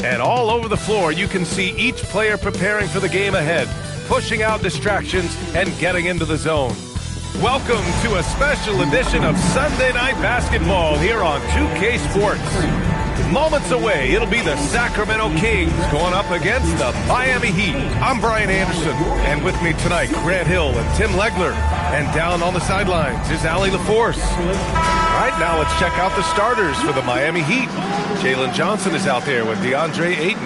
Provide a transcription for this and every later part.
And all over the floor, you can see each player preparing for the game ahead, pushing out distractions and getting into the zone. Welcome to a special edition of Sunday Night Basketball here on 2K Sports. Moments away, it'll be the Sacramento Kings going up against the Miami Heat. I'm Brian Anderson, and with me tonight, Grant Hill and Tim Legler. And down on the sidelines is Allie LaForce. All right, now let's check out the starters for the Miami Heat. Jalen Johnson is out there with DeAndre Ayton.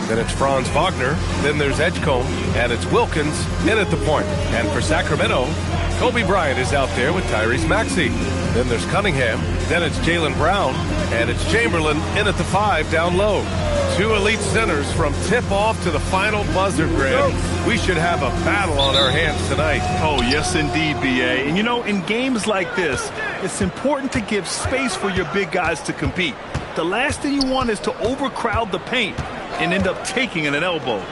Then it's Franz Wagner. Then there's Edgecombe, and it's Wilkins in at the point. And for Sacramento, Kobe Bryant is out there with Tyrese Maxey. Then there's Cunningham. Then it's Jaylen Brown. And it's Chamberlain in at the 5 down low. Two elite centers from tip-off to the final buzzer, Grant. We should have a battle on our hands tonight. Oh, yes, indeed, B.A. And, you know, in games like this, it's important to give space for your big guys to compete. The last thing you want is to overcrowd the paint and end up taking an elbow.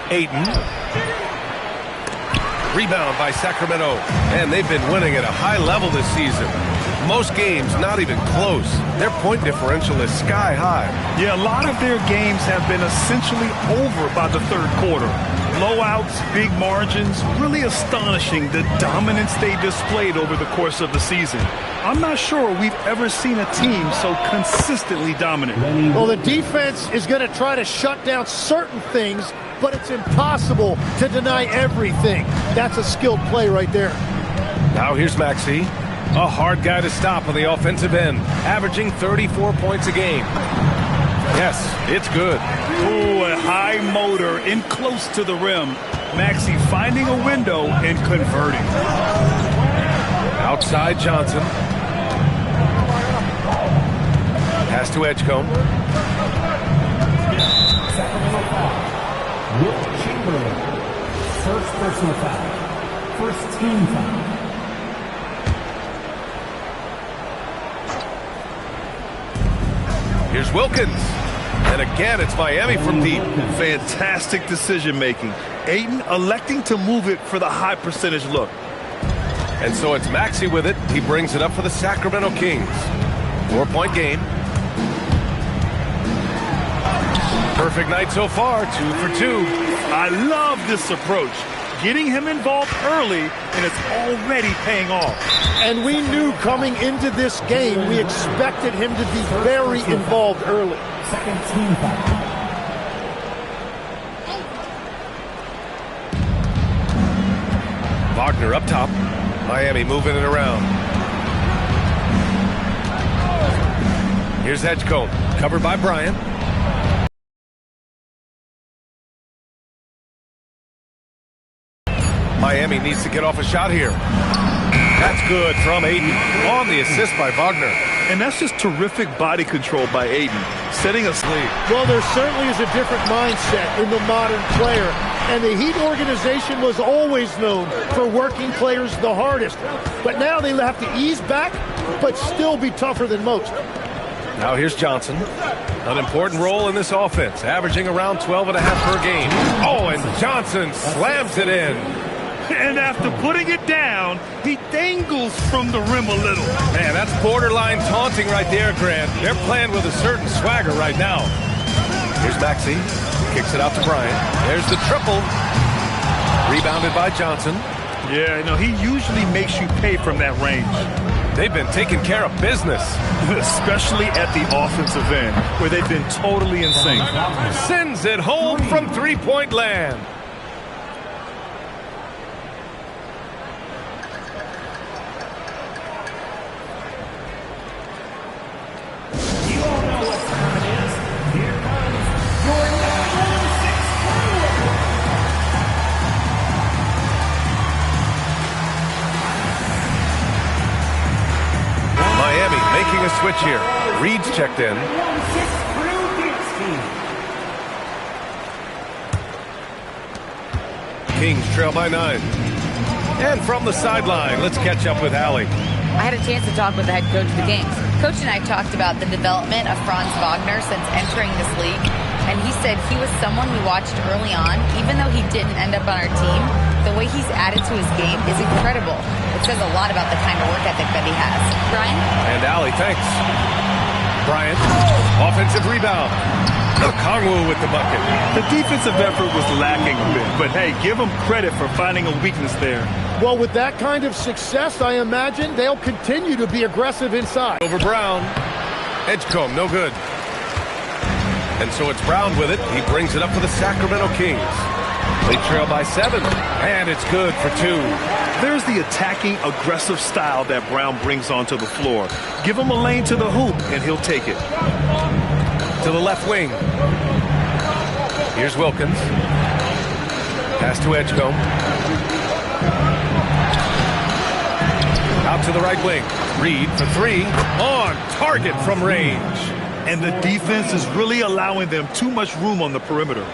Ayton. Rebound by Sacramento. And they've been winning at a high level this season. Most games not even close. Their point differential is sky high. Yeah, a lot of their games have been essentially over by the third quarter. Blowouts, big margins, really astonishing the dominance they displayed over the course of the season. I'm not sure we've ever seen a team so consistently dominant. Well, the defense is going to try to shut down certain things, but it's impossible to deny everything. That's a skilled play right there. Now here's Maxey. A hard guy to stop on the offensive end, averaging 34 points a game. Yes, it's good. Ooh, a high motor in close to the rim. Maxey finding a window and converting. Outside Johnson. Pass to Edgecombe. Chamberlain, first personal foul, first team foul. Here's Wilkins. And again, it's Miami from deep. Fantastic decision-making. Ayton electing to move it for the high percentage look. And so it's Maxey with it. He brings it up for the Sacramento Kings. 4-point game. Perfect night so far, 2 for 2. I love this approach. Getting him involved early, and it's already paying off. And we knew coming into this game, we expected him to be very involved early. Second team foul. Wagner up top. Miami moving it around. Here's Edgecombe, covered by Bryant. Miami needs to get off a shot here. That's good from Ayton on the assist by Wagner. And that's just terrific body control by Ayton, setting a lead. Well, there certainly is a different mindset in the modern player. And the Heat organization was always known for working players the hardest. But now they have to ease back, but still be tougher than most. Now here's Johnson. An important role in this offense, averaging around 12.5 per game. Oh, and Johnson slams it in. And after putting it down, he dangles from the rim a little. Man, that's borderline taunting right there, Grant. They're playing with a certain swagger right now. Here's Maxey. Kicks it out to Bryant. There's the triple. Rebounded by Johnson. Yeah, no, he usually makes you pay from that range. They've been taking care of business. Especially at the offensive end, where they've been totally in sync. Sends it home from three-point land. Making a switch here. Reed's checked in. Kings trail by 9. And from the sideline, let's catch up with Allie. I had a chance to talk with the head coach of the Kings. Coach and I talked about the development of Franz Wagner since entering this league. And he said he was someone we watched early on. Even though he didn't end up on our team, the way he's added to his game is incredible. It says a lot about the kind of work ethic that he has. Brian? And Allie, thanks. Bryant, offensive rebound. Okongwu with the bucket. The defensive effort was lacking a bit, but hey, give them credit for finding a weakness there. Well, with that kind of success, I imagine they'll continue to be aggressive inside. Over Brown. Edgecombe, no good. And so it's Brown with it. He brings it up for the Sacramento Kings. They trail by 7, and it's good for 2. There's the attacking, aggressive style that Brown brings onto the floor. Give him a lane to the hoop, and he'll take it. To the left wing. Here's Wilkins. Pass to Edgecombe. Out to the right wing. Reed for 3. On target from range. And the defense is really allowing them too much room on the perimeter.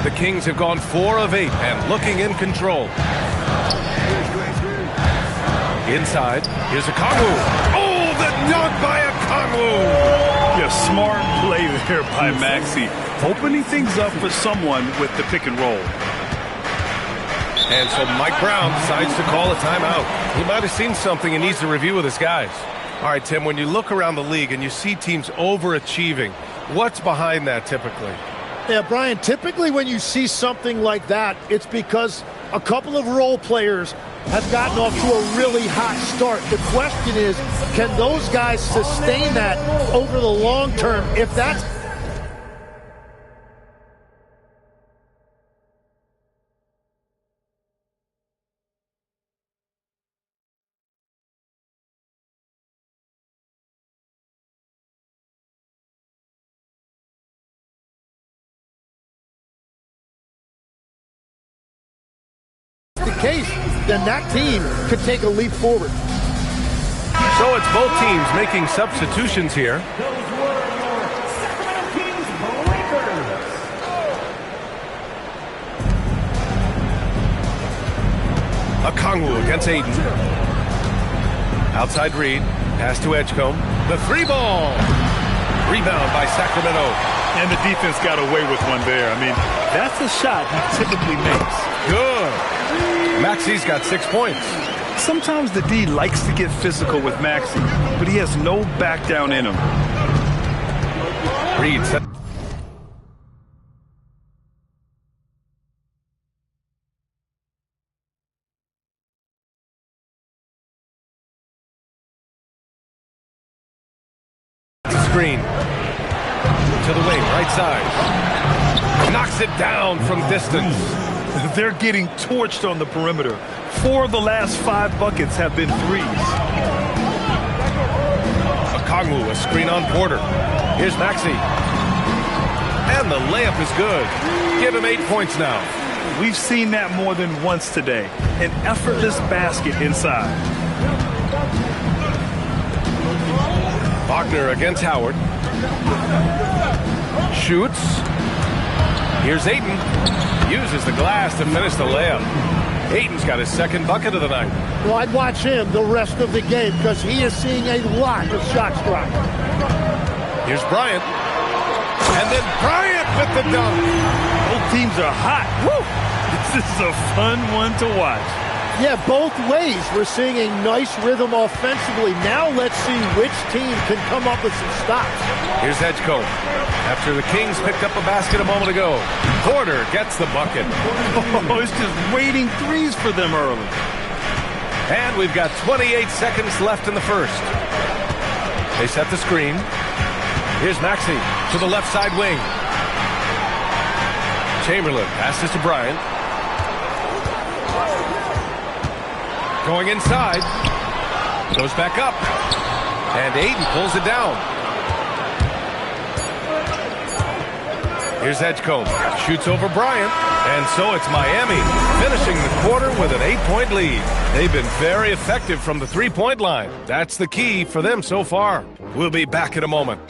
The Kings have gone 4 of 8 and looking in control. Inside, here's Okongwu. Oh, the dunk by Okongwu! Yeah, smart play there by Maxey. Opening things up for someone with the pick and roll. And so Mike Brown decides to call a timeout. He might have seen something and needs to review with his guys. All right, Tim, when you look around the league and you see teams overachieving, what's behind that typically? Yeah, Brian, typically when you see something like that, it's because a couple of role players have gotten off to a really hot start. The question is, can those guys sustain that over the long term? If that's the case, then that team could take a leap forward. So it's both teams making substitutions here. Okongwu against Aiden. Outside Reed. Pass to Edgecombe. The 3-ball. Rebound by Sacramento. And the defense got away with one there. I mean, that's a shot he typically makes. Good. Maxey's got 6 points. Sometimes the D likes to get physical with Maxey, but he has no back down in him. Reed set. Screen. To the wing, right side. Knocks it down from distance. They're getting torched on the perimeter. 4 of the last 5 buckets have been threes. Okongwu, a screen on Porter. Here's Maxey. And the layup is good. Give him 8 points now. We've seen that more than once today. An effortless basket inside. Wagner against Howard. Shoots. Here's Ayton. Uses the glass to finish the layup. Ayton's got his 2nd bucket of the night. Well, I'd watch him the rest of the game because he is seeing a lot of shots drop. Here's Bryant. And then Bryant with the dunk. Both teams are hot. Woo! This is a fun one to watch. Yeah, both ways. We're seeing a nice rhythm offensively. Now let's see which team can come up with some stops. Here's Edgecombe. After the Kings picked up a basket a moment ago, Porter gets the bucket. Oh, it's just waiting threes for them early. And we've got 28 seconds left in the first. They set the screen. Here's Maxey to the left side wing. Chamberlain passes to Bryant. Going inside. Goes back up. And Ayton pulls it down. Here's Edgecombe. Shoots over Bryant. And so it's Miami finishing the quarter with an 8-point lead. They've been very effective from the 3-point line. That's the key for them so far. We'll be back in a moment.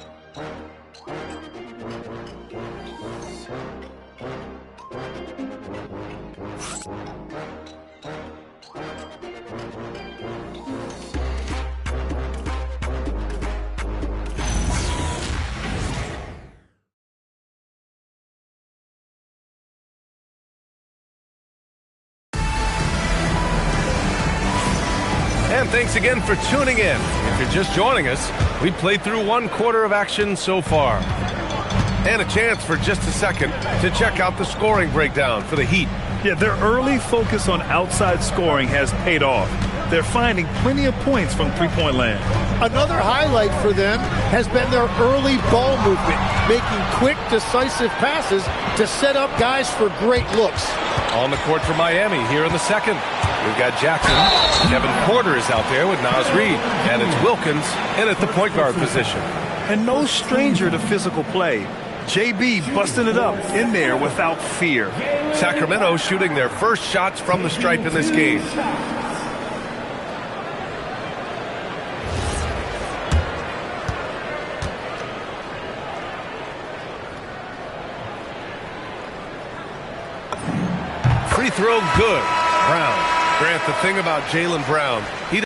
And And thanks again for tuning in. If you're just joining us, we played through 1 quarter of action so far. And a chance for just a second to check out the scoring breakdown for the Heat. Yeah, their early focus on outside scoring has paid off. They're finding plenty of points from three-point land. Another highlight for them has been their early ball movement, making quick, decisive passes to set up guys for great looks. On the court for Miami here in the second. We've got Jackson. Kevin Porter is out there with Naz Reid. And it's Wilkins in at the point guard position. And no stranger to physical play. JB busting it up in there without fear. Sacramento shooting their first shots from the stripe in this game. Free throw good. Brown. Grant, the thing about Jaylen Brown, he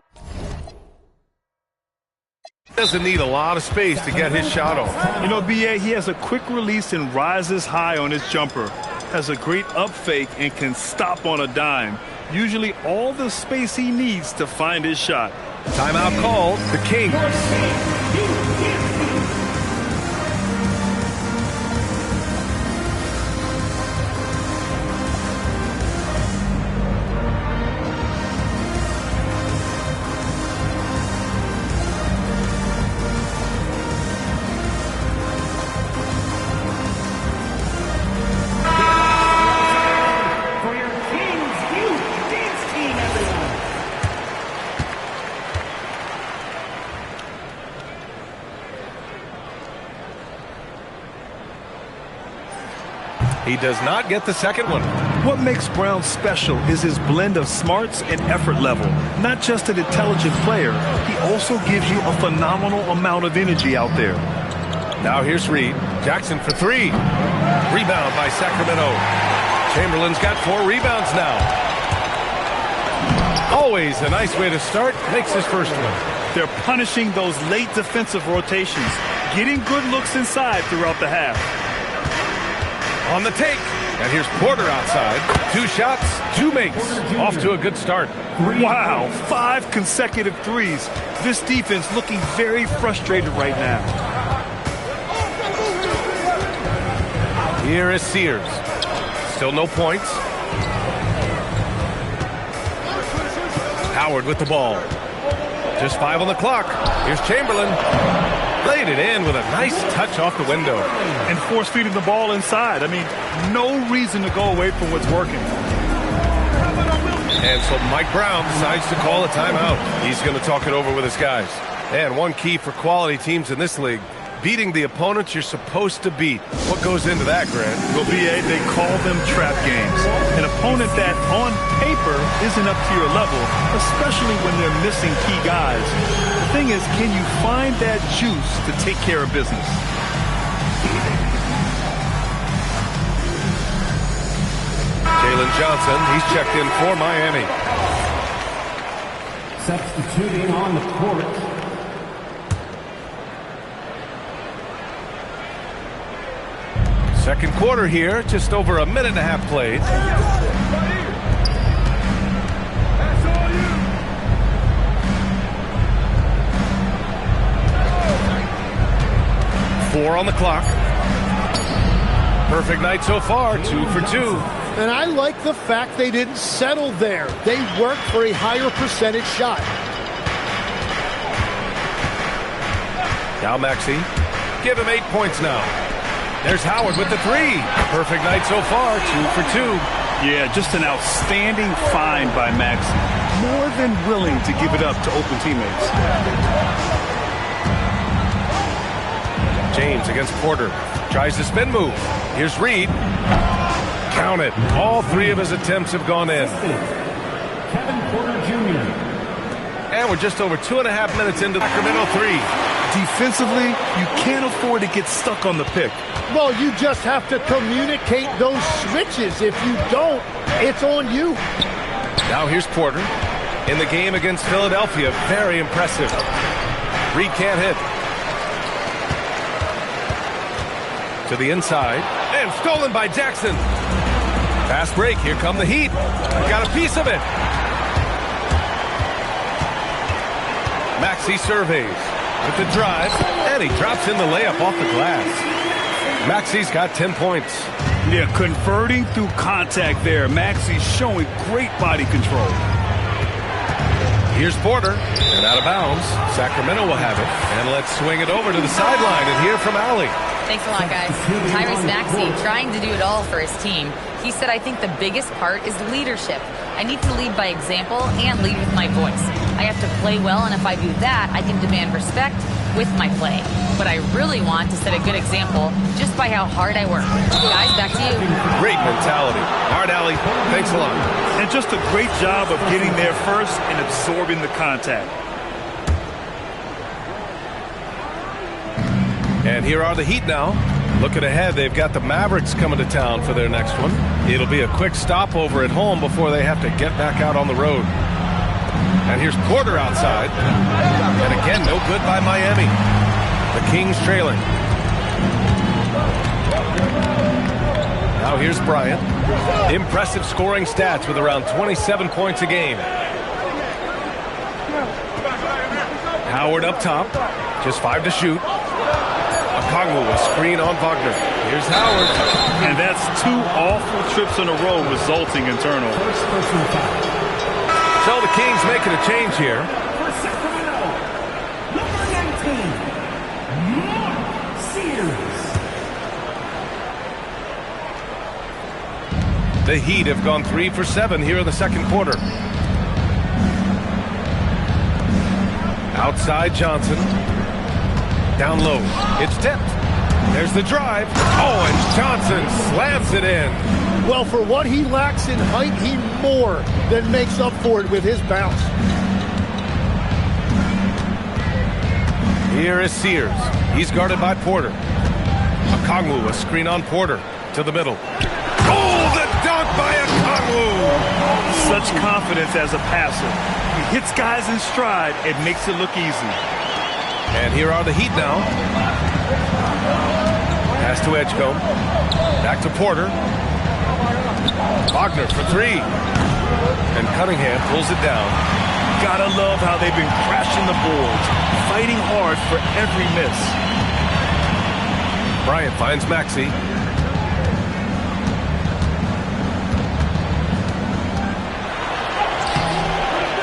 doesn't need a lot of space to get his shot off. You know, B.A., he has a quick release and rises high on his jumper. Has a great up fake and can stop on a dime. Usually all the space he needs to find his shot. Timeout called. The Kings. He does not get the second one. What makes Brown special is his blend of smarts and effort level. Not just an intelligent player, he also gives you a phenomenal amount of energy out there. Now here's Reid. Jackson for 3. Rebound by Sacramento. Chamberlain's got 4 rebounds now. Always a nice way to start. Makes his first one. They're punishing those late defensive rotations, getting good looks inside throughout the half. On the take. And here's Porter outside. 2 shots, 2 makes. Off to a good start. Wow, 5 consecutive threes. This defense looking very frustrated right now. Here is Sears. Still no points. Howard with the ball. Just 5 on the clock. Here's Chamberlain. Laid it in with a nice touch off the window. And force-feeding the ball inside. I mean, no reason to go away from what's working. And so Mike Brown decides to call a timeout. He's going to talk it over with his guys. And one key for quality teams in this league, beating the opponents you're supposed to beat. What goes into that, Grant? Well, B.A., they call them trap games. An opponent that, on paper, isn't up to your level, especially when they're missing key guys. The thing is, can you find that juice to take care of business? Jalen Johnson, he's checked in for Miami. Substituting on the court. Second quarter here, just over a minute and a half played. Four on the clock. Perfect night so far, 2 for 2. And I like the fact they didn't settle there. They worked for a higher percentage shot. Now Maxey. Give him 8 points now. There's Howard with the 3. Perfect night so far, 2 for 2. Yeah, just an outstanding find by Maxey. More than willing to give it up to open teammates. James against Porter. Tries the spin move. Here's Reid. Count it. All 3 of his attempts have gone in. Kevin Porter Jr. And we're just over 2.5 minutes into the Sacramento 3. Defensively, you can't afford to get stuck on the pick. Well, you just have to communicate those switches. If you don't, it's on you. Now here's Porter. In the game against Philadelphia, very impressive. Reid can't hit. To the inside. And stolen by Jackson. Fast break. Here come the Heat. Got a piece of it. Maxey surveys with the drive, and he drops in the layup off the glass. Maxey's got 10 points. Yeah, converting through contact there. Maxey's showing great body control. Here's Porter, and out of bounds. Sacramento will have it. And let's swing it over to the sideline and hear from Allie. Thanks a lot, guys. Tyrese Maxey trying to do it all for his team. He said, I think the biggest part is leadership. I need to lead by example and lead with my voice. I have to play well, and if I do that, I can demand respect with my play. But I really want to set a good example just by how hard I work. Guys, back to you. Great mentality. All right, Allie, thanks a lot. And just a great job of getting there first and absorbing the contact. And here are the Heat now. Looking ahead, they've got the Mavericks coming to town for their next one. It'll be a quick stopover at home before they have to get back out on the road. And here's Porter outside. And again, no good by Miami. The Kings trailing. Now here's Bryant. Impressive scoring stats with around 27 points a game. Howard up top. Just 5 to shoot. Okongwu a screen on Wagner. Here's Howard. And that's 2 awful trips in a row resulting in turnovers. So the Kings making a change here. For Sacramento, number 19, Sears. The Heat have gone 3 for 7 here in the second quarter. Outside Johnson. Down low. It's tipped. There's the drive. Oh, and Johnson slams it in. Well, for what he lacks in height, he more than makes up for it with his bounce. Here is Sears. He's guarded by Porter. Okongwu, a screen on Porter. To the middle. Oh, the dunk by Okongwu! Such confidence as a passer. He hits guys in stride and makes it look easy. And here are the Heat now. Pass to Edgecombe. Back to Porter. Wagner for 3. And Cunningham pulls it down. Gotta love how they've been crashing the boards, fighting hard for every miss. Bryant finds Maxey.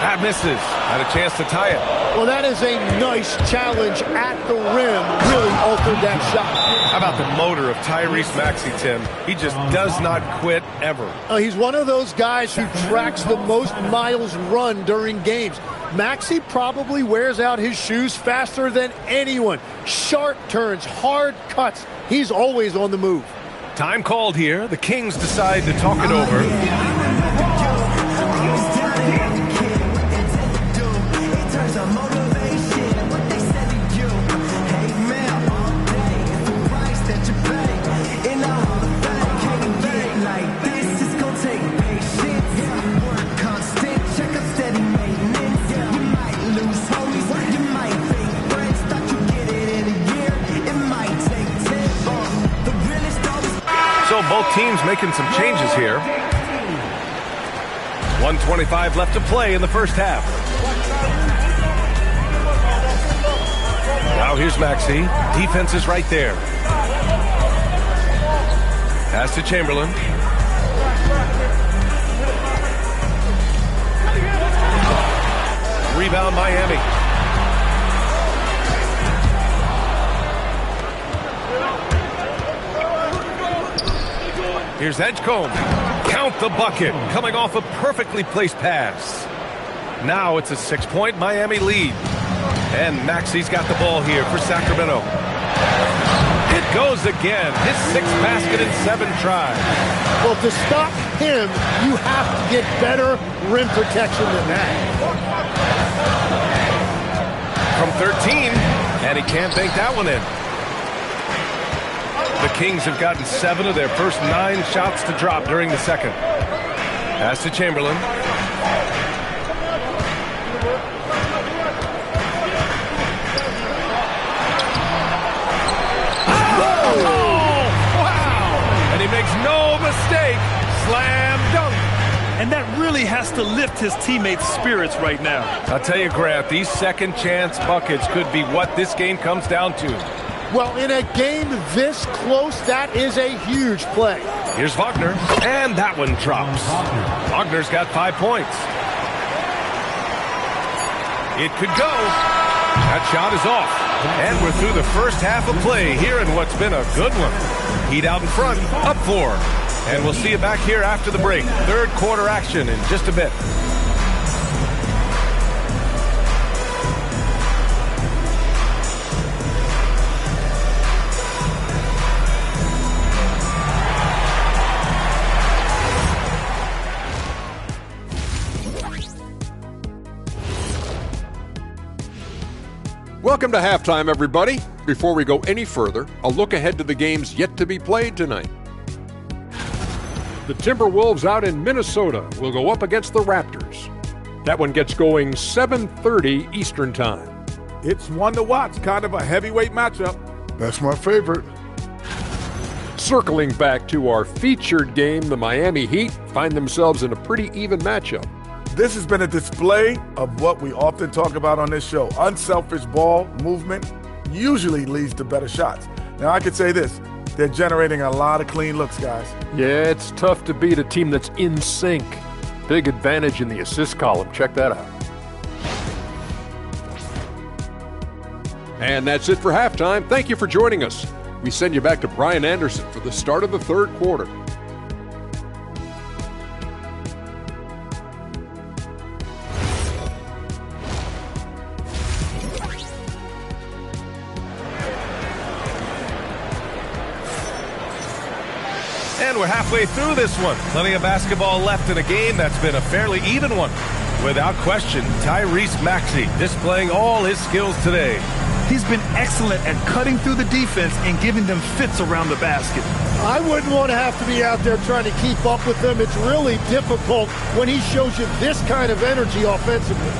That misses. Had a chance to tie it. Well, that is a nice challenge at the rim. Really altered that shot. How about the motor of Tyrese Maxey, Tim? He just does not quit ever. He's one of those guys who tracks the most miles run during games. Maxey probably wears out his shoes faster than anyone. Sharp turns, hard cuts. He's always on the move. Time called here. The Kings decide to talk it over. So both teams making some changes here. 1:25 left to play in the first half. Now here's Maxey. Defense is right there. Pass to Chamberlain. Rebound Miami. Here's Edgecombe. Count the bucket. Coming off a perfectly placed pass. Now it's a 6-point Miami lead. And Maxey's got the ball here for Sacramento. It goes again. His 6th basket in 7 tries. Well, to stop him, you have to get better rim protection than that. From 13, and he can't bank that one in. The Kings have gotten 7 of their first 9 shots to drop during the second. Pass to Chamberlain. Oh, wow! And he makes no mistake. Slam dunk. and that really has to lift his teammates' spirits right now. I'll tell you, Grant, these second chance buckets could be what this game comes down to. Well, in a game this close, that is a huge play. Here's Wagner, and that one drops. Wagner's got 5 points. It could go. That shot is off. And we're through the first half of play here in what's been a good one. Heat out in front, up 4. And we'll see you back here after the break. Third quarter action in just a bit. Welcome to halftime, everybody. Before we go any further, a look ahead to the games yet to be played tonight. The Timberwolves out in Minnesota will go up against the Raptors. That one gets going 7:30 Eastern Time. It's one to watch, kind of a heavyweight matchup. That's my favorite. Circling back to our featured game, the Miami Heat find themselves in a pretty even matchup. This has been a display of what we often talk about on this show. Unselfish ball movement usually leads to better shots. Now, I could say this. They're generating a lot of clean looks, guys. Yeah, it's tough to beat a team that's in sync. Big advantage in the assist column. Check that out. And that's it for halftime. Thank you for joining us. We send you back to Brian Anderson for the start of the third quarter. And we're halfway through this one. Plenty of basketball left in a game that's been a fairly even one. Without question, Tyrese Maxey displaying all his skills today. He's been excellent at cutting through the defense and giving them fits around the basket. I wouldn't want to have to be out there trying to keep up with him. It's really difficult when he shows you this kind of energy offensively.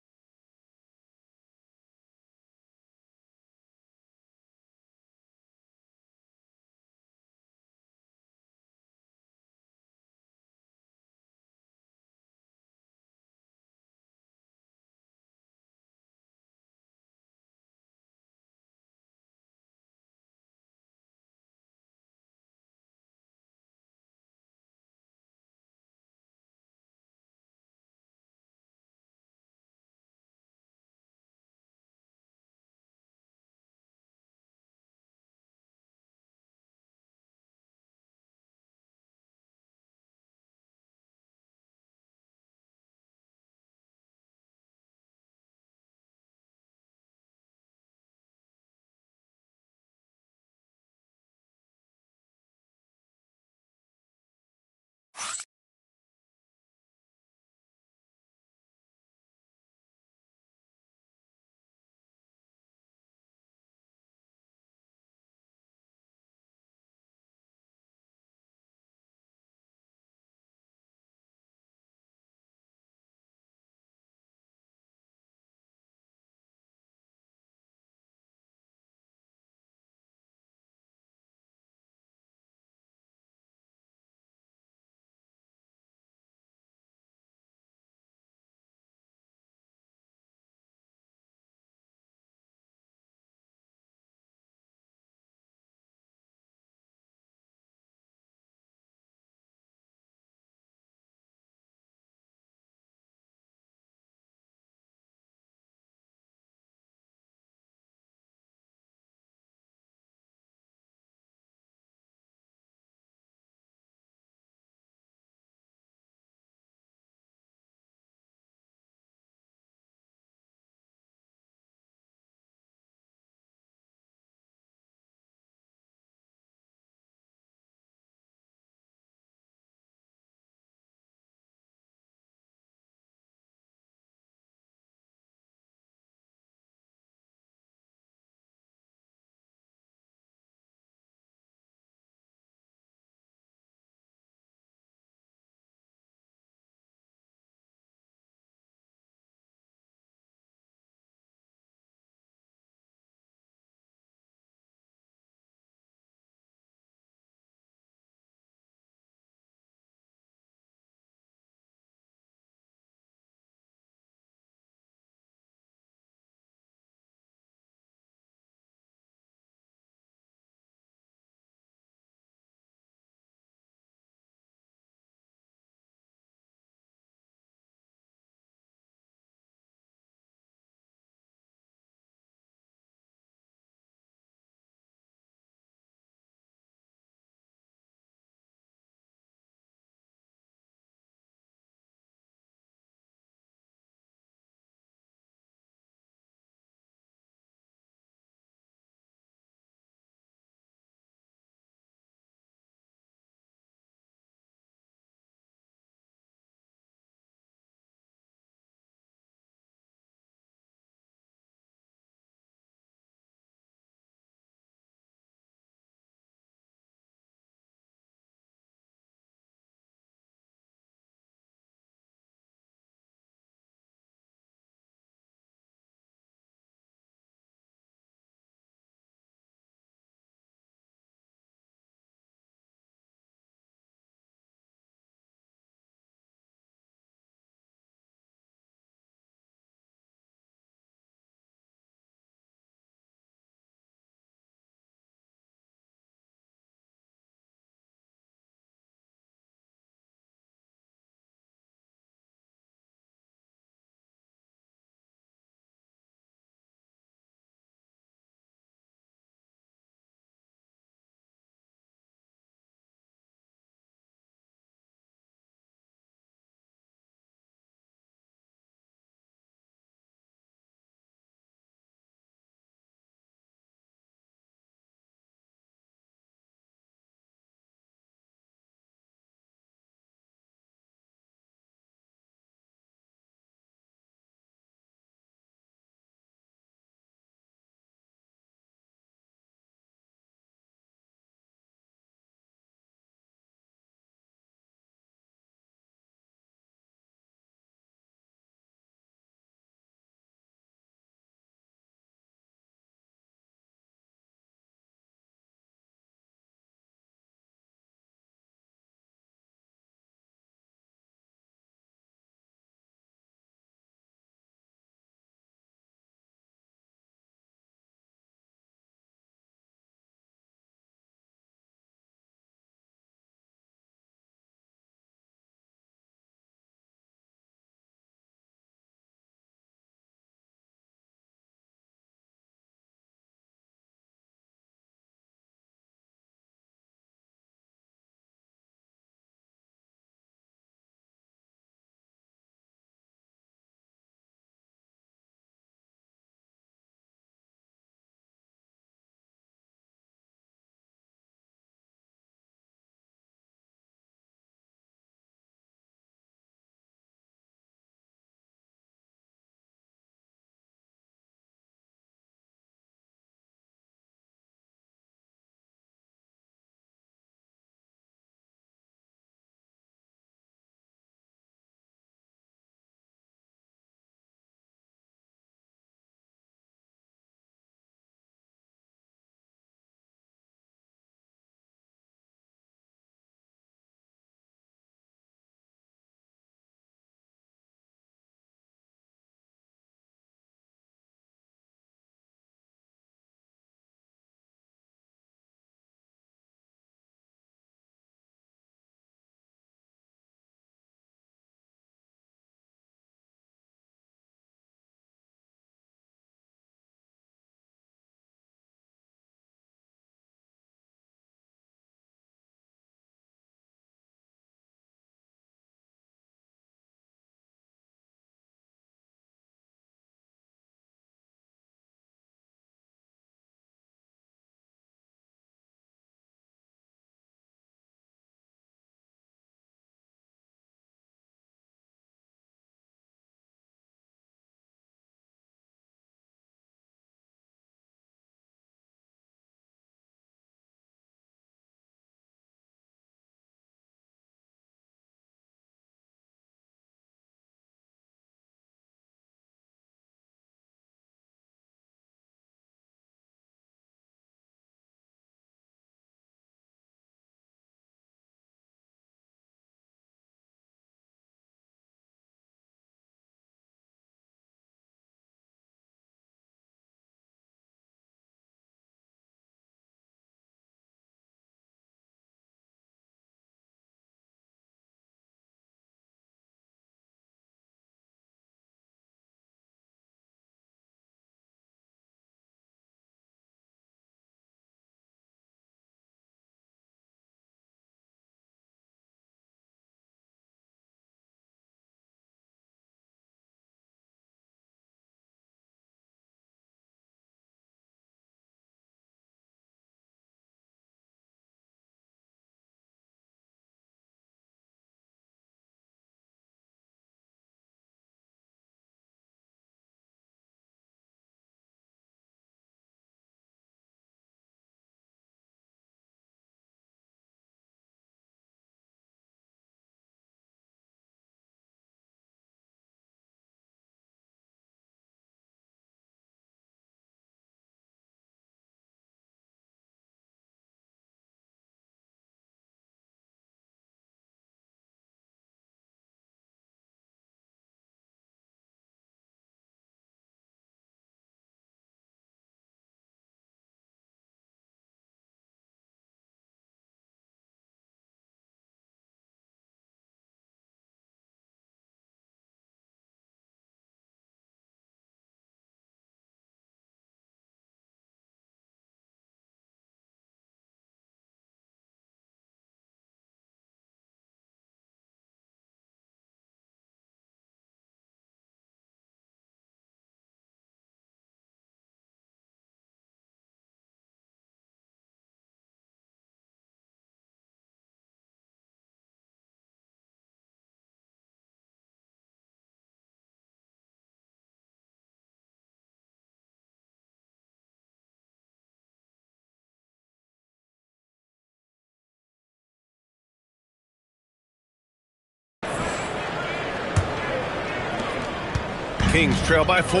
Kings trail by 4.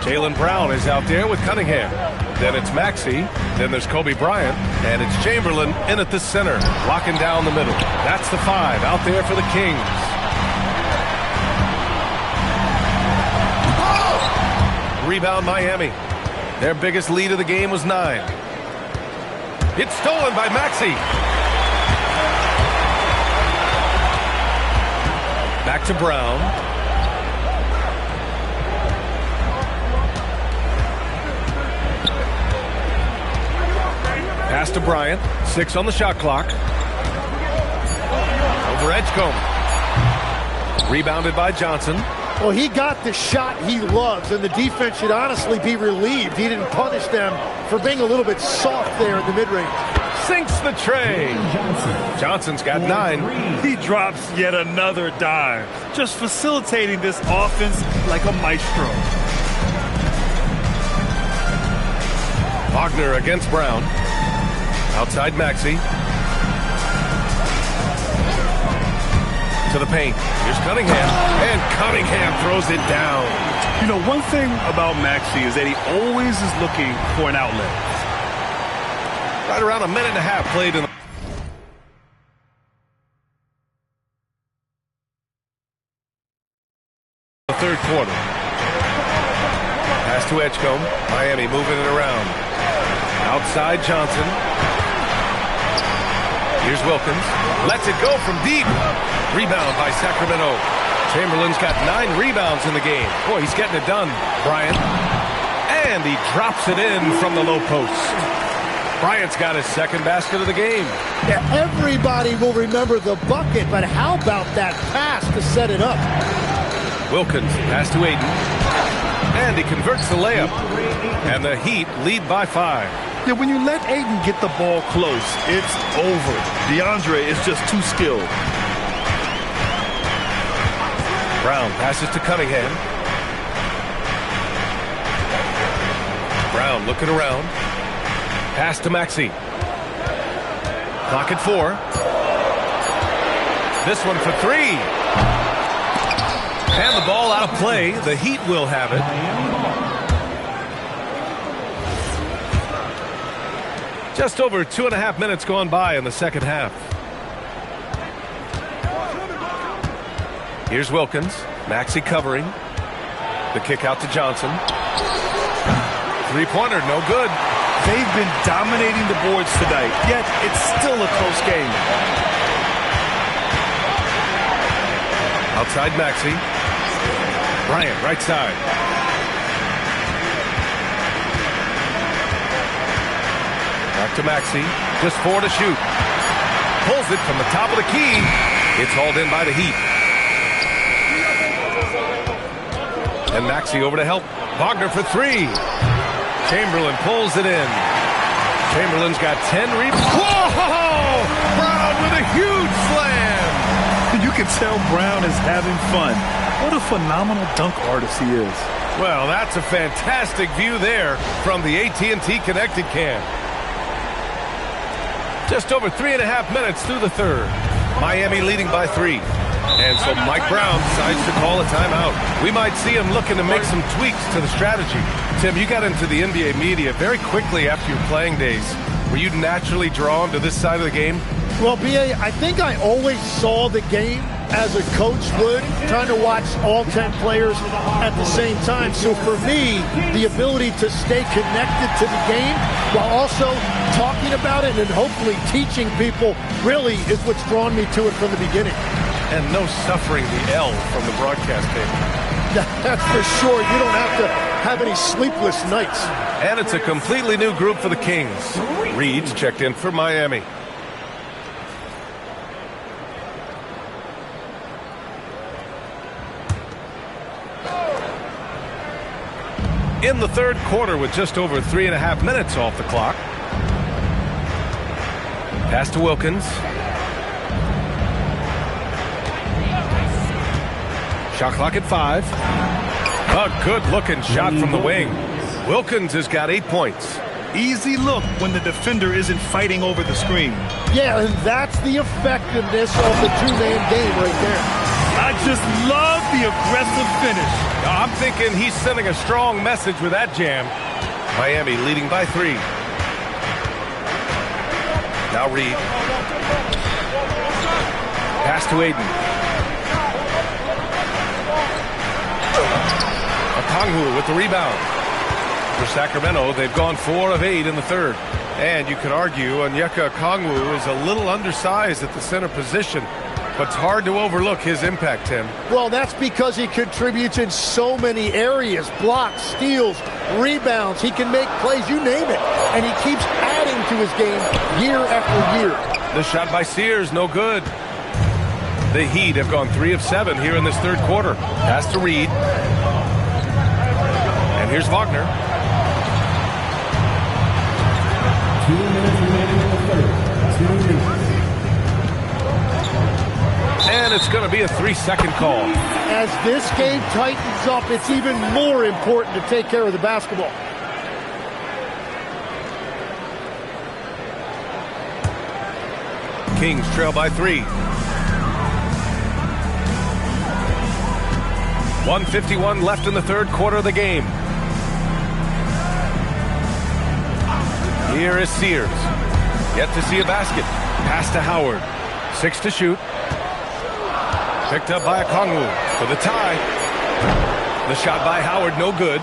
Jaylen Brown is out there with Cunningham. Then it's Maxey. Then there's Kobe Bryant. And it's Chamberlain in at the center, locking down the middle. That's the 5 out there for the Kings. Rebound Miami. Their biggest lead of the game was 9. It's stolen by Maxey. Back to Brown. Pass to Bryant. 6 on the shot clock. Over Edgecombe. Rebounded by Johnson. Well, he got the shot he loves, and the defense should honestly be relieved he didn't punish them for being a little bit soft there in the mid-range. Sinks the tray. Johnson's got 9. He drops yet another dive, just facilitating this offense like a maestro. Wagner against Brown. Outside Maxey. To the paint. Here's Cunningham. And Cunningham throws it down. You know, one thing about Maxey is that he always is looking for an outlet. Right around a minute and a half played in the third quarter. Pass to Edgecombe. Miami moving it around. Outside Johnson. Here's Wilkins. Lets it go from deep. Rebound by Sacramento. Chamberlain's got 9 rebounds in the game. Boy, he's getting it done. Bryant. And he drops it in from the low post. Bryant's got his second basket of the game. Yeah, everybody will remember the bucket, but how about that pass to set it up? Wilkins, pass to Aiden. And he converts the layup. And the Heat lead by 5. Yeah, when you let Aiden get the ball close, it's over. DeAndre is just too skilled. Brown passes to Cunningham. Brown looking around. Pass to Maxey. Clock at 4. This one for 3. And the ball out of play. The Heat will have it. Just over 2.5 minutes gone by in the second half. Here's Wilkins. Maxey covering. The kick out to Johnson. Three-pointer, no good. They've been dominating the boards tonight, yet it's still a close game. Outside Maxey. Bryant, right side. Back to Maxey. Just 4 to shoot. Pulls it from the top of the key. It's hauled in by the Heat. And Maxey over to help. Wagner for 3. Chamberlain pulls it in. Chamberlain's got 10 rebounds. Whoa! Brown with a huge slam. You can tell Brown is having fun. What a phenomenal dunk artist he is. Well, that's a fantastic view there from the AT&T Connected Cam. Just over 3.5 minutes through the third. Miami leading by 3. And so Mike Brown decides to call a timeout. We might see him looking to make some tweaks to the strategy. Tim, you got into the NBA media very quickly after your playing days. Were you naturally drawn to this side of the game? Well, B.A., I think I always saw the game as a coach would, trying to watch all 10 players at the same time. So for me, the ability to stay connected to the game while also talking about it and hopefully teaching people really is what's drawn me to it from the beginning. And no suffering the L from the broadcast table. That's for sure. You don't have to have any sleepless nights. And it's a completely new group for the Kings. Reed's checked in for Miami. In the third quarter with just over 3.5 minutes off the clock. Pass to Wilkins. Shot clock at 5. A good-looking shot from the wing. Wilkins has got 8 points. Easy look when the defender isn't fighting over the screen. Yeah, and that's the effectiveness of the two-man game right there. I just love the aggressive finish. I'm thinking he's sending a strong message with that jam. Miami leading by 3. Now Reed. Pass to Aiden. Okongwu with the rebound. For Sacramento, they've gone 4 of 8 in the third. And you could argue Onyeka Okongwu is a little undersized at the center position, but it's hard to overlook his impact, Tim. Well, that's because he contributes in so many areas. Blocks, steals, rebounds. He can make plays, you name it. And he keeps adding to his game year after year. The shot by Sears, no good. The Heat have gone 3 of 7 here in this third quarter. Pass to Reed. And here's Wagner. 2 minutes remaining in the third. 2 minutes. And it's going to be a 3-second call. As this game tightens up, it's even more important to take care of the basketball. Kings trail by 3. 1:51 left in the third quarter of the game. Here is Sears. Yet to see a basket. Pass to Howard. 6 to shoot. Picked up by Okongwu for the tie. The shot by Howard, no good.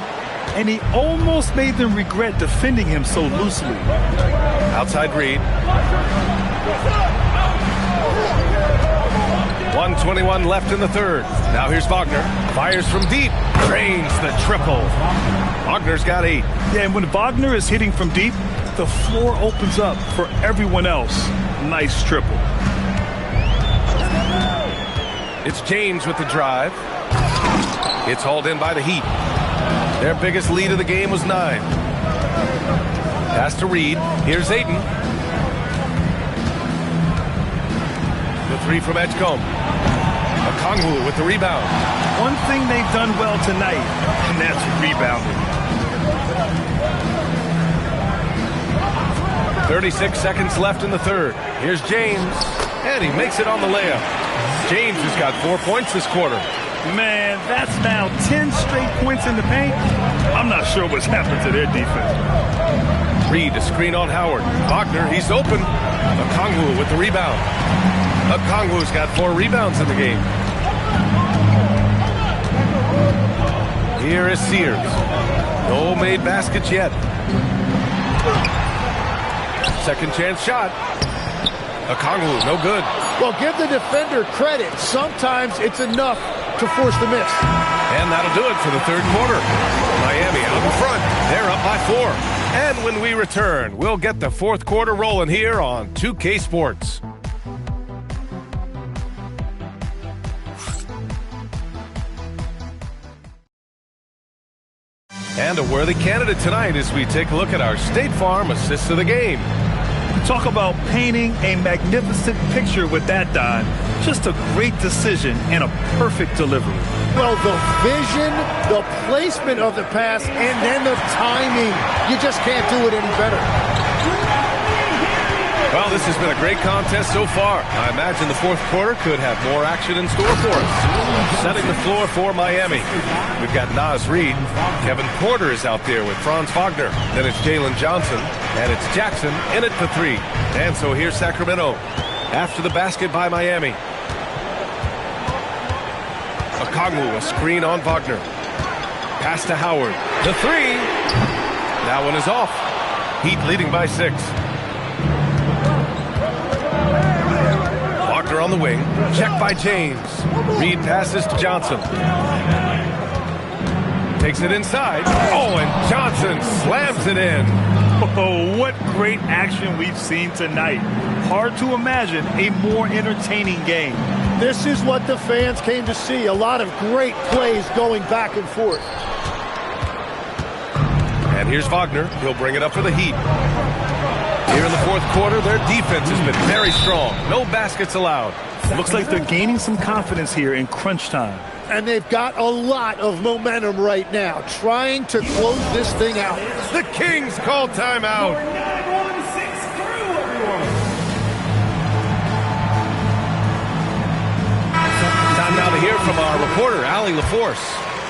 And he almost made them regret defending him so loosely. Outside Reed. 1:21 left in the third. Now here's Wagner. Fires from deep. Drains the triple. Wagner's got 8. Yeah, and when Wagner is hitting from deep, the floor opens up for everyone else. Nice triple. It's James with the drive. It's hauled in by the Heat. Their biggest lead of the game was 9. Pass to Reed. Here's Aiden. The 3 from Edgecombe. Okongwu with the rebound. One thing they've done well tonight, and that's rebounding. 36 seconds left in the third. Here's James, and he makes it on the layup. James has got 4 points this quarter. Man, that's now 10 straight points in the paint. I'm not sure what's happened to their defense. Reed to screen on Howard. Wagner, he's open. Okongwu with the rebound. Okongwu's got 4 rebounds in the game. Here is Sears. No made baskets yet. Second chance shot. Okongwu, no good. Well, give the defender credit. Sometimes it's enough to force the miss. And that'll do it for the third quarter. Miami out in front. They're up by 4. And when we return, we'll get the fourth quarter rolling here on 2K Sports. And a worthy candidate tonight as we take a look at our State Farm assists of the game. Talk about painting a magnificent picture with that dive. Just a great decision and a perfect delivery. Well, the vision, the placement of the pass, and then the timing. You just can't do it any better. Well, this has been a great contest so far. I imagine the fourth quarter could have more action in store for us. Setting the floor for Miami. We've got Naz Reid. Kevin Porter is out there with Franz Wagner. Then it's Jalen Johnson. And it's Jackson in it for 3. And so here's Sacramento after the basket by Miami. Okongwu, a screen on Wagner. Pass to Howard. The 3. That one is off. Heat leading by 6. Wagner on the wing. Check by James. Reed passes to Johnson. Takes it inside. Oh, and Johnson slams it in. Oh, what great action we've seen tonight. Hard to imagine a more entertaining game. This is what the fans came to see. A lot of great plays going back and forth. And here's Wagner. He'll bring it up for the Heat. Here in the fourth quarter, their defense has been very strong. No baskets allowed. Looks like they're gaining some confidence here in crunch time. And they've got a lot of momentum right now, trying to close this thing out. The Kings call timeout. Time now to hear from our reporter, Allie LaForce.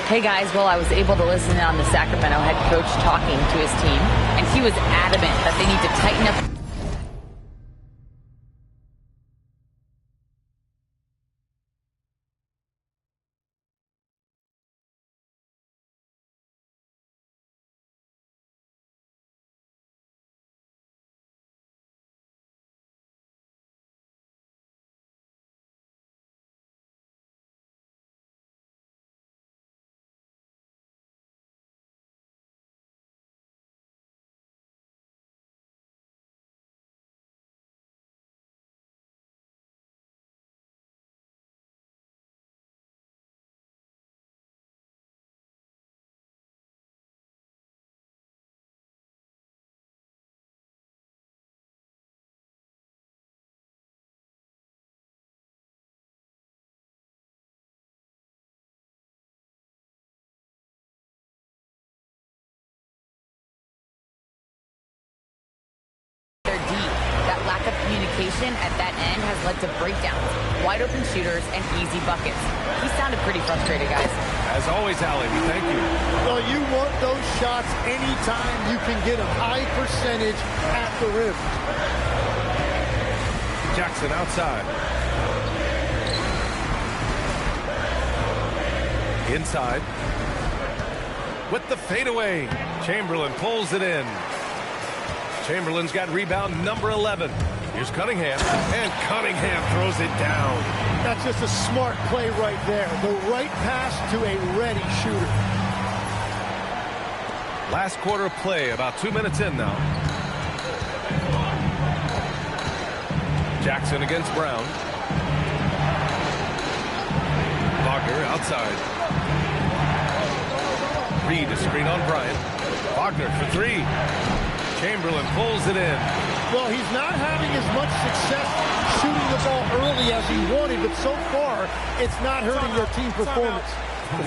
Hey guys, well, I was able to listen in on the Sacramento head coach talking to his team, and he was adamant that they need to tighten up. Lack of communication at that end has led to breakdowns, wide open shooters, and easy buckets. He sounded pretty frustrated, guys. As always, Allie, we thank you. Well, you want those shots anytime you can get a high percentage at the rim. Jackson outside. Inside. With the fadeaway. Chamberlain pulls it in. Chamberlain's got rebound number 11. Here's Cunningham, and Cunningham throws it down. That's just a smart play right there. The right pass to a ready shooter. Last quarter of play, about 2 minutes in now. Jackson against Brown. Wagner outside. Reed a screen on Bryant. Wagner for three. Chamberlain pulls it in. Well, he's not having as much success shooting the ball early as he wanted, but so far, it's not hurting their team performance.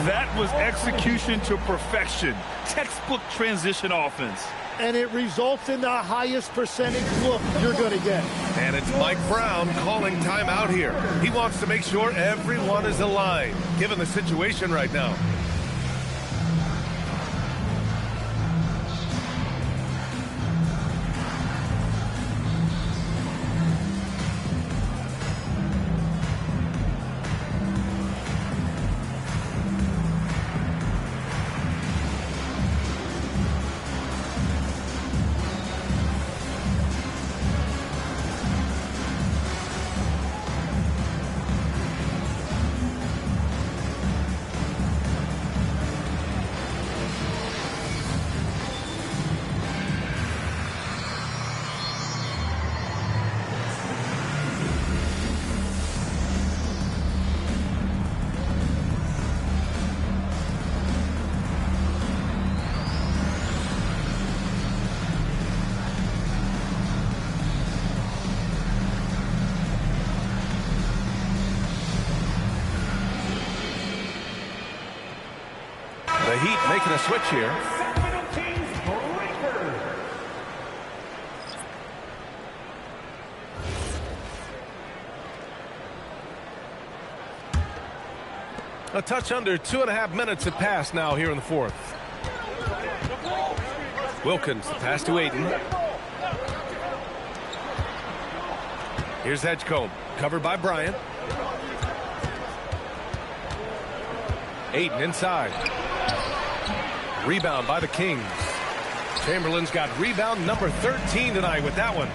That was execution to perfection. Textbook transition offense. And it results in the highest percentage look you're going to get. And it's Mike Brown calling timeout here. He wants to make sure everyone is aligned, given the situation right now. The Heat making a switch here. A touch under 2.5 minutes have passed now here in the fourth. Wilkins, the pass to Ayton. Here's Edgecombe, covered by Bryant. Ayton inside. Rebound by the Kings. Chamberlain's got rebound number 13 tonight with that one.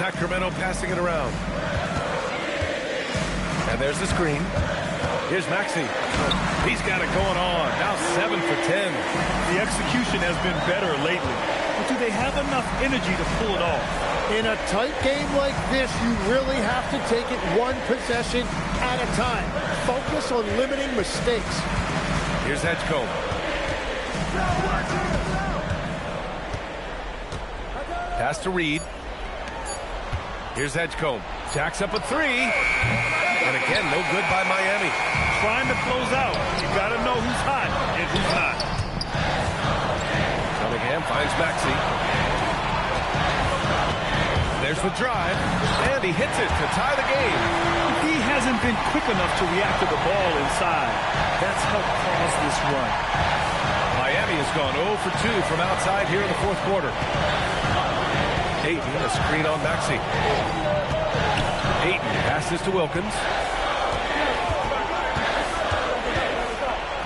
Sacramento passing it around. And there's the screen. Here's Maxey. He's got it going on. Now 7 for 10. The execution has been better lately. But do they have enough energy to pull it off? In a tight game like this, you really have to take it one possession at a time. Focus on limiting mistakes. Here's Edgecombe. Pass to Reed. Here's Edgecombe. Jacks up a three. And again, no good by Miami. Trying to close out. You got to know who's hot and who's not. Cunningham finds Maxey. There's the drive. And he hits it to tie the game. If he hasn't been quick enough to react to the ball inside. That's helped cause this run. Miami has gone 0 for 2 from outside here in the fourth quarter. Ayton, a screen on Maxey. Ayton passes to Wilkins.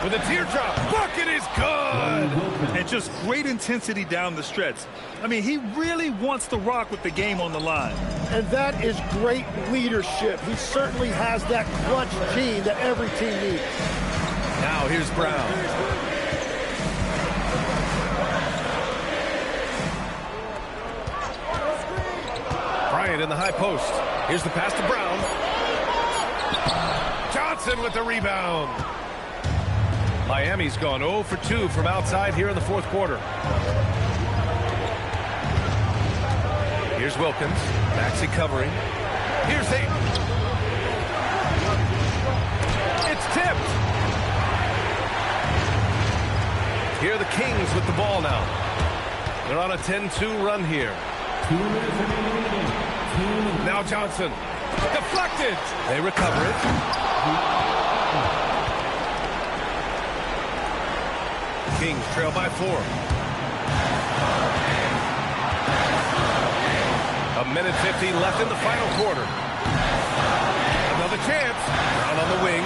With a teardrop, bucket is good! And just great intensity down the stretch. I mean, he really wants to rock with the game on the line. And that is great leadership. He certainly has that clutch gene that every team needs. Now here's Brown. Bryant in the high post. Here's the pass to Brown. Johnson with the rebound. Miami's gone 0 for 2 from outside here in the fourth quarter. Here's Wilkins. Maxey covering. Here's Ayton. It's tipped. Here are the Kings with the ball now. They're on a 10-2 run here. Now Johnson. Deflected. They recover it. Kings trail by 4. A minute 15 left in the final quarter. Another chance. Brown on the wing.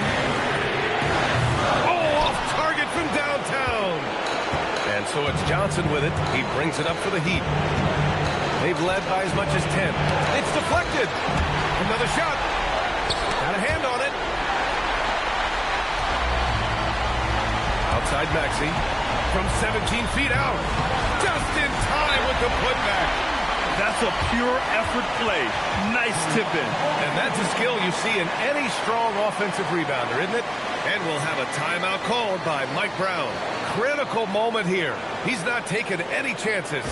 Oh, off target from downtown. And so it's Johnson with it. He brings it up for the Heat. They've led by as much as 10. It's deflected. Another shot. Got a hand on it. Outside Maxey. From 17 feet out. Just in time with the putback. That's a pure effort play. Nice tip in. And that's a skill you see in any strong offensive rebounder, isn't it? And we'll have a timeout called by Mike Brown. Critical moment here. He's not taking any chances.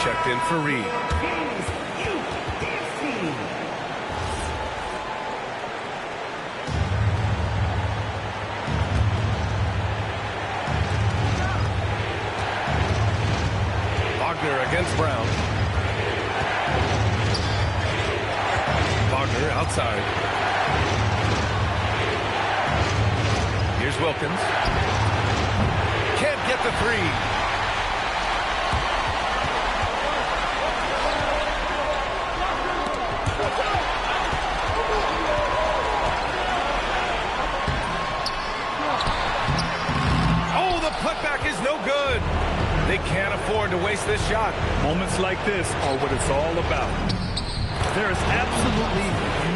Checked in for Reed. Wagner against Brown. Wagner outside. Here's Wilkins. Can't get the three. Putback is no good. They can't afford to waste this shot. Moments like this are what it's all about. There is absolutely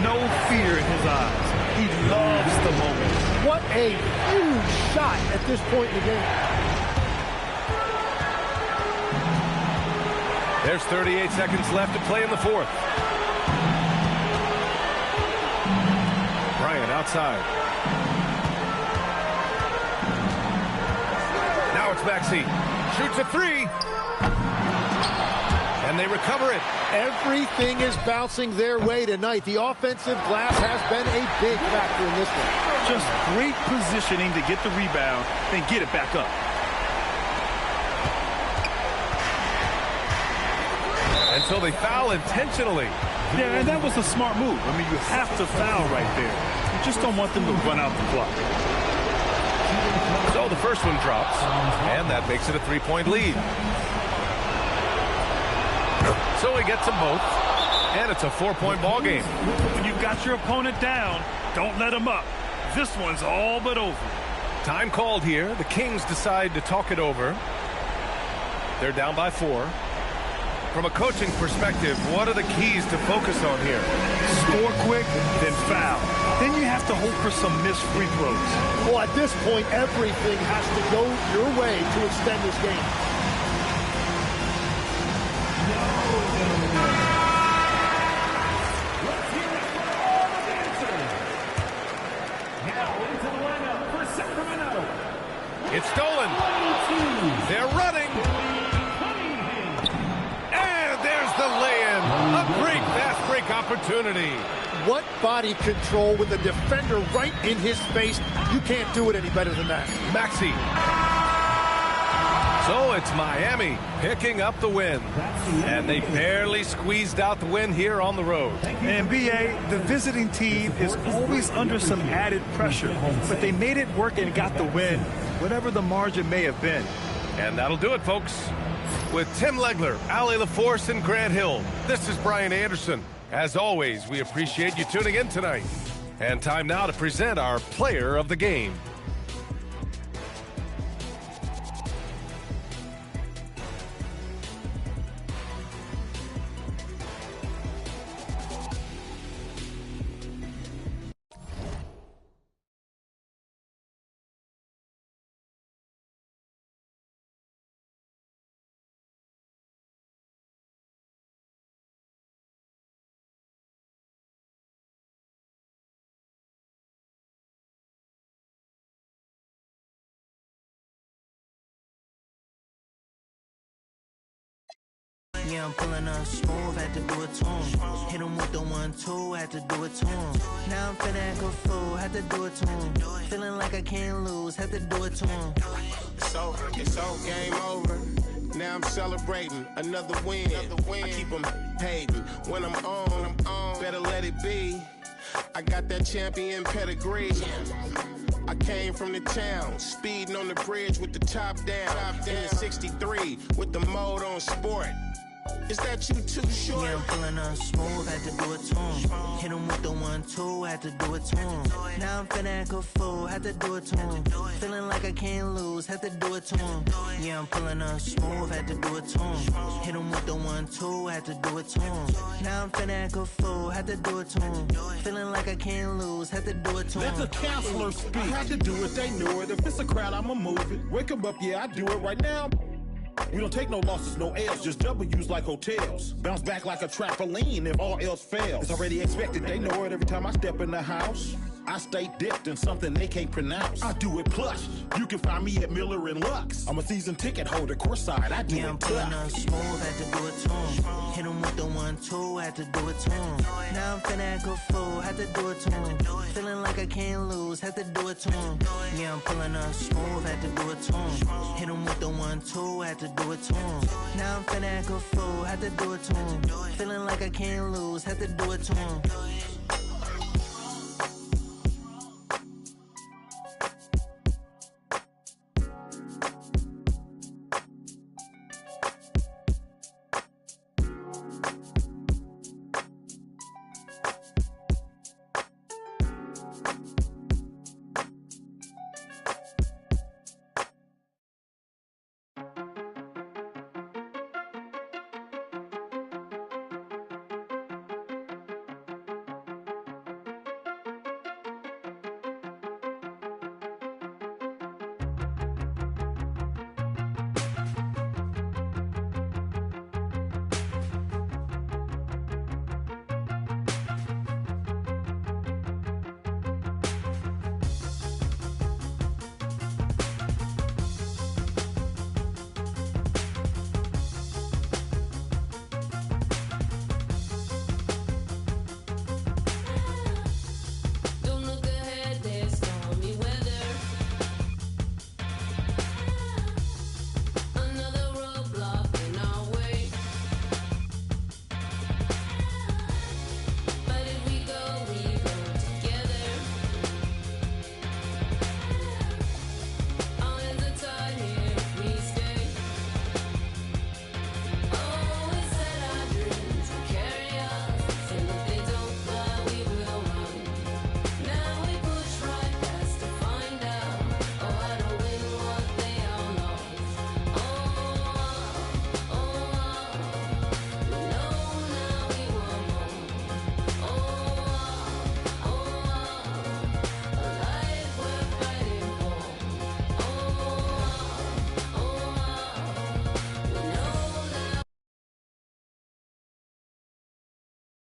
no fear in his eyes. He loves the moment. What a huge shot at this point in the game. There's 38 seconds left to play in the fourth. Bryant outside. It's Maxey. Shoots a three. And they recover it. Everything is bouncing their way tonight. The offensive glass has been a big factor in this one. Just great positioning to get the rebound and get it back up. And so they foul intentionally. Yeah, and that was a smart move. I mean, you have to foul right there. You just don't want them to run out the clock. So the first one drops, and that makes it a three-point lead. So he gets them both. And it's a 4-point ball game. When you've got your opponent down, don't let him up. This one's all but over. Time called here. The Kings decide to talk it over. They're down by 4. From a coaching perspective, what are the keys to focus on here? Score quick, then foul. Then you have to hope for some missed free throws. Well, at this point, everything has to go your way to extend this game. Let's hear it for all the dancers. Now into the lineup for Sacramento. It's stolen. 22. They're running. And there's the lay-in. A great fast break opportunity. What body control with the defender right in his face. You can't do it any better than that. Maxey. So it's Miami picking up the win. And they barely squeezed out the win here on the road. And BA, the visiting team is always under some added pressure, but they made it work and got the win, whatever the margin may have been. And that'll do it, folks. With Tim Legler, Ali LaForce, and Grant Hill, this is Brian Anderson. As always, we appreciate you tuning in tonight. And time now to present our player of the game. Yeah, I'm pulling up smooth, had to do it to him. Hit him with the 1-2, had to do it to him. Now I'm finna act a fool, had to do it to him. Feeling like I can't lose, had to do it to him. It's all game over. Now I'm celebrating another win. I keep them hating. When I'm on, better let it be. I got that champion pedigree. I came from the town, speeding on the bridge with the top down. In the 63 with the mode on sport. Is that you too short? Yeah, I'm pulling up smooth, had to do it to him. Hit him with the 1-2, had to do it to him. Now I'm finna act a fool, had to do it to him. Feeling like I can't lose, had to do it to him. Yeah, I'm pulling up smooth, had to do it to him. Hit him with the 1-2, had to do it to him. Now I'm finna act a fool, had to do it to him. Feeling like I can't lose, had to do it to him. Let the counselor speak. I had to do it, they knew it. If it's a crowd, I'ma move it. Wake them up, yeah, I do it right now. We don't take no losses, no L's, just W's like hotels. Bounce back like a trampoline if all else fails. It's already expected, they know it every time I step in the house. I stay dipped in something they can't pronounce. I do it plush. You can find me at Miller and Lux. I'm a season ticket holder, courtside. I do yeah, it I'm tough. pulling up smooth, had to do it to him. Hit him with the 1-2, had to do it to him. Now I'm finna act a fool, had to do it to him. Feeling like I can't lose, had to do it to him. Yeah, I'm pulling up smooth, had to do it to him. Hit him with the 1-2, had to do it to him. Now I'm finna act a fool, had to do it to him. Feeling like I can't lose, had to do it to him.